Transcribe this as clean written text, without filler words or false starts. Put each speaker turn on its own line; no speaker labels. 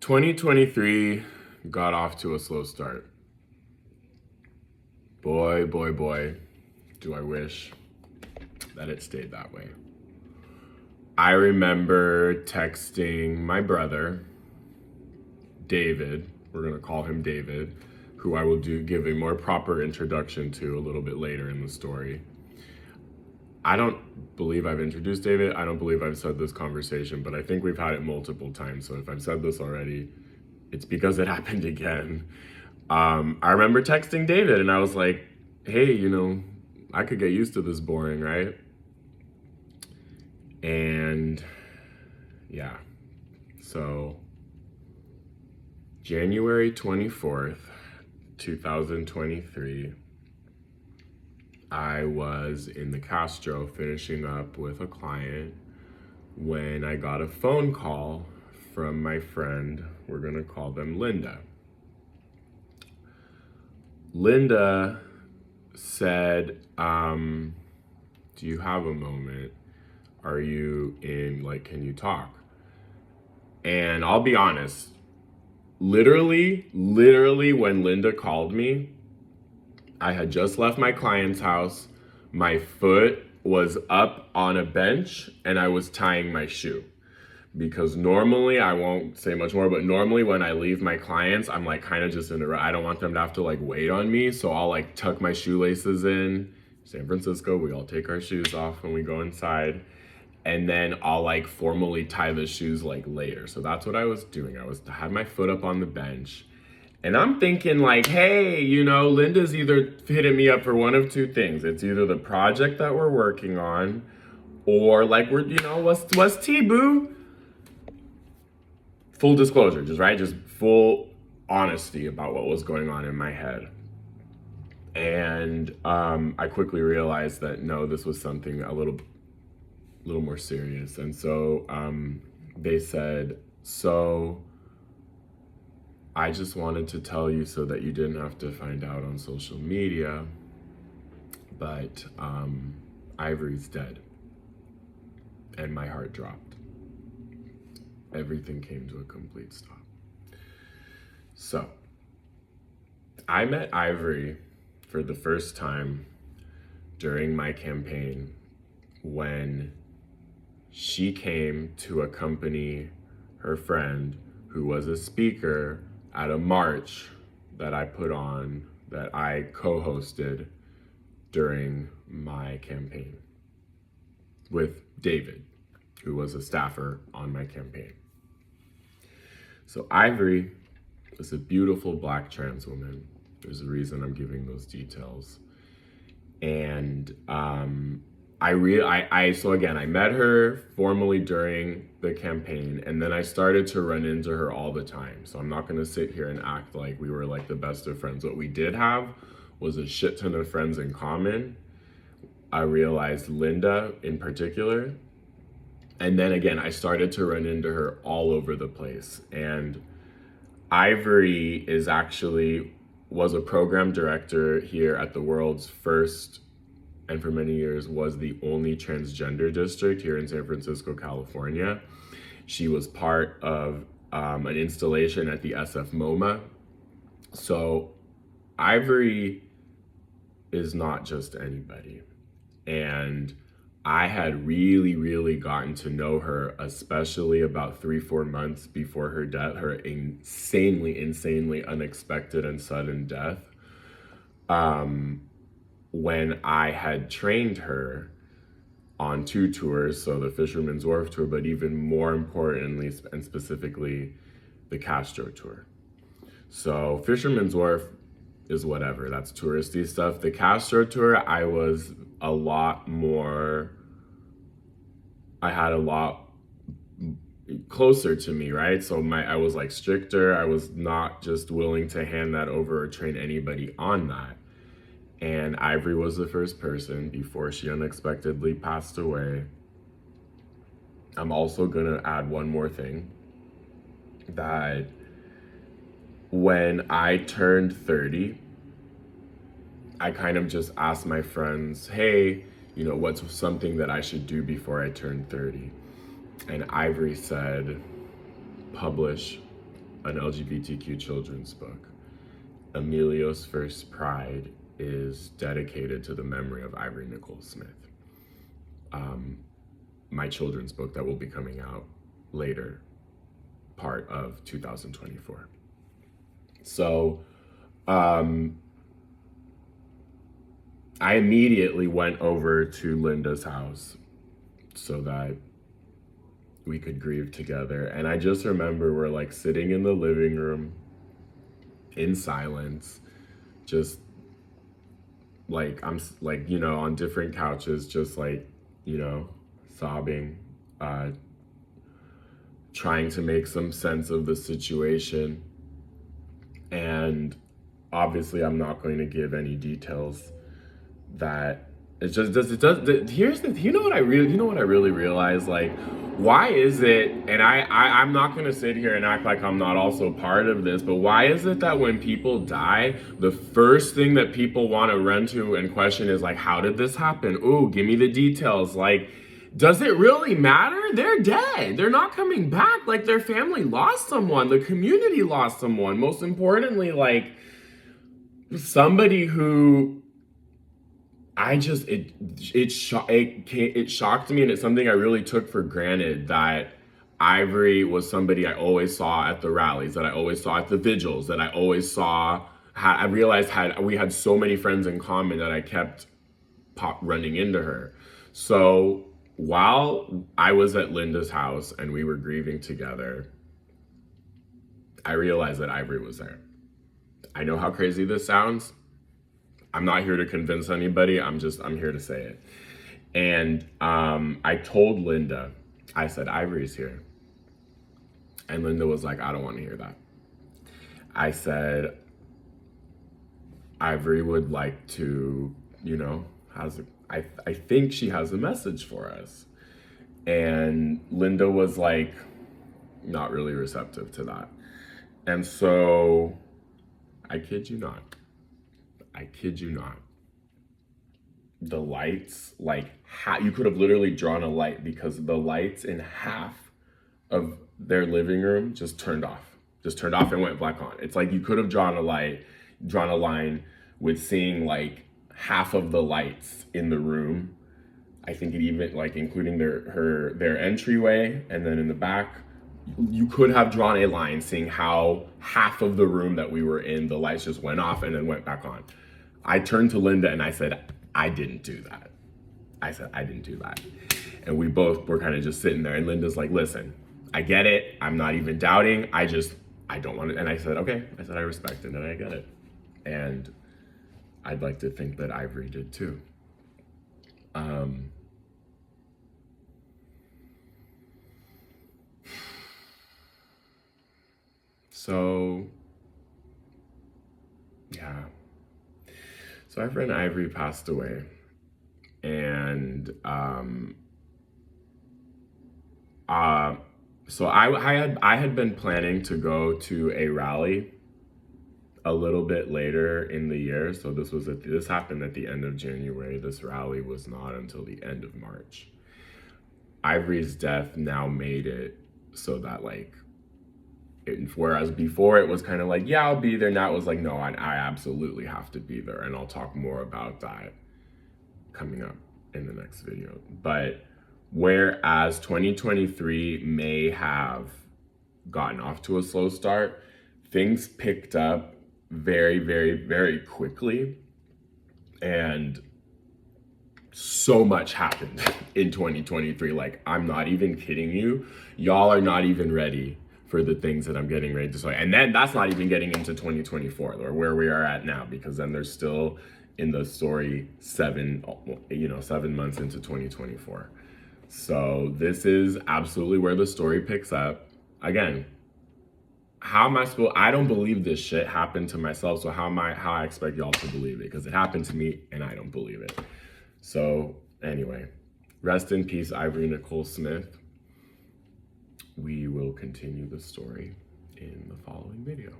2023 got off to a slow start. Boy, do I wish that it stayed that way. I remember texting my brother, David, we're gonna call him David, who I will give a more proper introduction to a little bit later in the story. I don't believe I've introduced David. I don't believe I've said this conversation, but I think we've had it multiple times. So if I've said this already, it's because it happened again. I remember texting David and I was like, hey, I could get used to this boring, right? And yeah, so January 24th, 2023, I was in the Castro finishing up with a client when I got a phone call from my friend. We're gonna call them Linda. Linda said, do you have a moment? Are you in, can you talk? And I'll be honest, literally when Linda called me, I had just left my client's house. My foot was up on a bench and I was tying my shoe. Because normally, I won't say much more, but normally when I leave my clients, I'm kind of just I don't want them to have to wait on me. So I'll tuck my shoelaces in. San Francisco, we all take our shoes off when we go inside. And then I'll formally tie the shoes later. So that's what I was doing. I had my foot up on the bench. And I'm thinking hey, Linda's either hitting me up for one of two things. It's either the project that we're working on, or what's tea, boo? Full disclosure, just full honesty about what was going on in my head. And I quickly realized that no, this was something a little more serious. And so they said, so I just wanted to tell you so that you didn't have to find out on social media, but Ivory's dead. And my heart dropped. Everything came to a complete stop. So I met Ivory for the first time during my campaign when she came to accompany her friend who was a speaker at a march that I put on, that I co-hosted during my campaign with David, who was a staffer on my campaign. So Ivory is a beautiful Black trans woman. There's a reason I'm giving those details. And so again, I met her formally during the campaign, and then I started to run into her all the time. So I'm not gonna sit here and act like we were the best of friends. What we did have was a shit ton of friends in common. I realized Linda in particular. And then again, I started to run into her all over the place. And Ivory was a program director here at the world's first, and for many years was the only transgender district here in San Francisco, California. She was part of an installation at the SF MoMA. So Ivory is not just anybody. And I had really gotten to know her, especially about 3-4 months before her death, her insanely unexpected and sudden death. When I had trained her on 2 tours, so the Fisherman's Wharf tour, but even more importantly and specifically, the Castro tour. So Fisherman's Wharf is whatever, that's touristy stuff. The Castro tour, I had a lot closer to me, right? So I was stricter. I was not just willing to hand that over or train anybody on that. And Ivory was the first person before she unexpectedly passed away. I'm also gonna add one more thing, that when I turned 30, I kind of just asked my friends, hey, what's something that I should do before I turn 30? And Ivory said, publish an LGBTQ children's book. Emilio's First Pride is dedicated to the memory of Ivory Nicole Smith. My children's book that will be coming out later, part of 2024. So I immediately went over to Linda's house so that we could grieve together. And I just remember we're like sitting in the living room in silence, just like I'm like, you know, on different couches, just like, you know, sobbing, trying to make some sense of the situation. And obviously I'm not going to give any details that it just does. It does. Here's the, you know what I really realize, like, why is it, and I'm not gonna sit here and act like I'm not also part of this, but why is it that when people die, the first thing that people want to run to and question is like, how did this happen? Ooh, give me the details. Like, does it really matter? They're dead. They're not coming back. Like, their family lost someone. The community lost someone. Most importantly, like, somebody who it shocked me, and it's something I really took for granted, that Ivory was somebody I always saw at the rallies, that I always saw at the vigils, that I always saw. I realized we had so many friends in common that I kept running into her. So while I was at Linda's house and we were grieving together, I realized that Ivory was there. I know how crazy this sounds. I'm not here to convince anybody. I'm here to say it. And I told Linda, I said, Ivory's here. And Linda was like, I don't want to hear that. I said, Ivory would like to, you know, I think she has a message for us. And Linda was like, not really receptive to that. And so, I kid you not, the lights, like, you could have literally drawn a light, because the lights in half of their living room just turned off and went black on. It's like you could have drawn a line with seeing like half of the lights in the room. I think it even, like, including their entryway, and then in the back, you could have drawn a line seeing how half of the room that we were in, the lights just went off and then went back on. I turned to Linda and I said, I didn't do that. And we both were kind of just sitting there, and Linda's like, listen, I get it. I'm not even doubting. I don't want it. And I said, okay. I said, I respect it and I get it. And I'd like to think that Ivory did too. So, yeah. So our friend Ivory passed away. And so I had been planning to go to a rally a little bit later in the year. So this happened at the end of January. This rally was not until the end of March. Ivory's death now made it so that, like, whereas before it was kind of like, yeah, I'll be there. Now it was like, no, I absolutely have to be there. And I'll talk more about that coming up in the next video. But whereas 2023 may have gotten off to a slow start, things picked up very, very, very quickly. And so much happened in 2023. Like, I'm not even kidding you. Y'all are not even ready for the things that I'm getting ready to say. And then that's not even getting into 2024, or where we are at now, because then there's still in the story 7 months into 2024. So this is absolutely where the story picks up. Again, how am I supposed, I don't believe this shit happened to myself, so how I expect y'all to believe it? Because it happened to me and I don't believe it. So anyway, rest in peace, Ivory Nicole Smith. We will continue the story in the following video.